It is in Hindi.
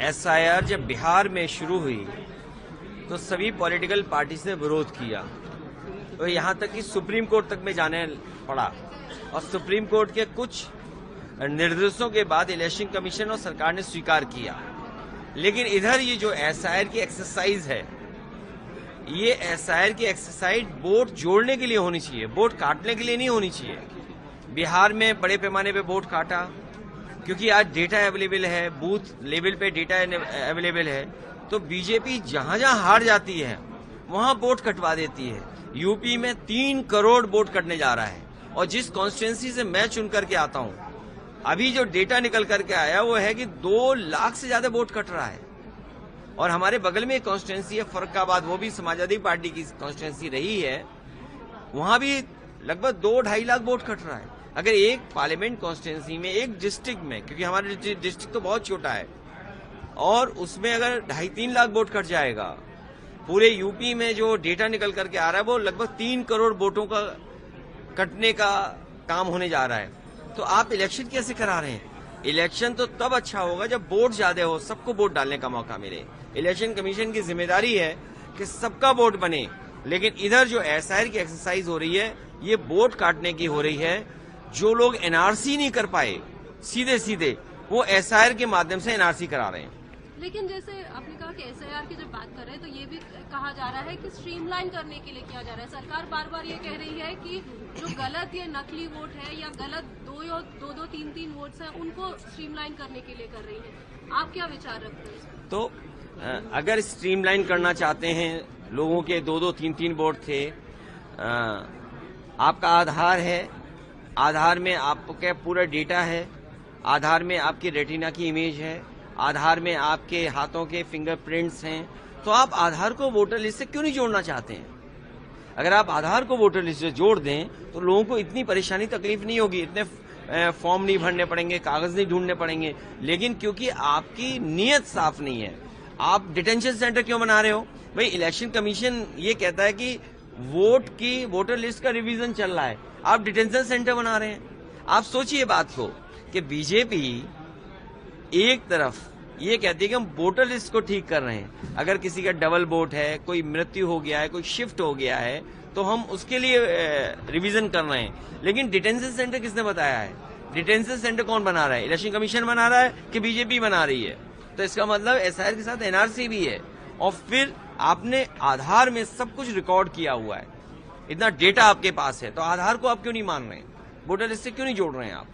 एसआईआर जब बिहार में शुरू हुई तो सभी पॉलिटिकल पार्टीज ने विरोध किया, तो यहाँ तक कि सुप्रीम कोर्ट तक में जाने पड़ा और सुप्रीम कोर्ट के कुछ निर्देशों के बाद इलेक्शन कमीशन और सरकार ने स्वीकार किया। लेकिन इधर ये जो एसआईआर की एक्सरसाइज है, ये एसआईआर की एक्सरसाइज वोट जोड़ने के लिए होनी चाहिए, वोट काटने के लिए नहीं होनी चाहिए। बिहार में बड़े पैमाने पे वोट काटा क्योंकि आज डेटा अवेलेबल है, बूथ लेवल पे डेटा अवेलेबल है, तो बीजेपी जहां जहां हार जाती है वहां वोट कटवा देती है। यूपी में 3 करोड़ वोट कटने जा रहा है और जिस कॉन्स्टिट्यूंसी से मैं चुन करके आता हूं, अभी जो डेटा निकल करके आया वो है कि 2 लाख से ज्यादा वोट कट रहा है। और हमारे बगल में एक कॉन्स्टिट्यूंसी है फर्रुखाबाद, वो भी समाजवादी पार्टी की कॉन्स्टिट्यूंसी रही है, वहां भी लगभग 2-2.5 लाख वोट कट रहा है। अगर एक पार्लियामेंट कॉन्स्टिट्यूंसी में, एक डिस्ट्रिक्ट में, क्योंकि हमारा डिस्ट्रिक्ट तो बहुत छोटा है, और उसमें अगर 2.5-3 लाख वोट कट जाएगा, पूरे यूपी में जो डेटा निकल करके आ रहा है वो लगभग 3 करोड़ वोटों का कटने का काम होने जा रहा है। तो आप इलेक्शन कैसे करा रहे हैं? इलेक्शन तो तब अच्छा होगा जब वोट ज्यादा हो, सबको वोट डालने का मौका मिले। इलेक्शन कमीशन की जिम्मेदारी है कि सबका वोट बने, लेकिन इधर जो एसआईआर की एक्सरसाइज हो रही है, ये वोट काटने की हो रही है। जो लोग एनआरसी नहीं कर पाए सीधे सीधे, वो एसआईआर के माध्यम से एनआरसी करा रहे हैं। लेकिन जैसे आपने कहा कि एसआईआर की जब बात कर रहे हैं तो ये भी कहा जा रहा है कि स्ट्रीमलाइन करने के लिए किया जा रहा है। सरकार बार बार ये कह रही है कि जो गलत या नकली वोट है या गलत 2-3 वोट्स हैं उनको स्ट्रीमलाइन करने के लिए कर रही है। आप क्या विचार रखते हैं? तो अगर स्ट्रीमलाइन करना चाहते हैं, लोगों के 2-3 वोट थे, आपका आधार है, आधार में आपका पूरा डेटा है, आधार में आपकी रेटिना की इमेज है, आधार में आपके हाथों के फिंगरप्रिंट्स हैं, तो आप आधार को वोटर लिस्ट से क्यों नहीं जोड़ना चाहते हैं? अगर आप आधार को वोटर लिस्ट से जोड़ दें तो लोगों को इतनी परेशानी तकलीफ नहीं होगी, इतने फॉर्म नहीं भरने पड़ेंगे, कागज नहीं ढूंढने पड़ेंगे। लेकिन क्योंकि आपकी नीयत साफ नहीं है, आप डिटेंशन सेंटर क्यों बना रहे हो? भाई इलेक्शन कमीशन ये कहता है कि वोटर लिस्ट का रिवीजन चल रहा है, आप डिटेंशन सेंटर बना रहे हैं। आप सोचिए बात को कि बीजेपी एक तरफ ये कहती है कि हम वोटर लिस्ट को ठीक कर रहे हैं, अगर किसी का डबल वोट है, कोई मृत्यु हो गया है, कोई शिफ्ट हो गया है, तो हम उसके लिए रिवीजन कर रहे हैं। लेकिन डिटेंशन सेंटर किसने बताया है? डिटेंशन सेंटर कौन बना रहा है? इलेक्शन कमीशन बना रहा है कि बीजेपी बना रही है? तो इसका मतलब एसआईआर के साथ एनआरसी भी है, और फिर आपने आधार में सब कुछ रिकॉर्ड किया हुआ है, इतना डेटा आपके पास है, तो आधार को आप क्यों नहीं मान रहे हैं? वोटर लिस्ट से क्यों नहीं जोड़ रहे हैं आप?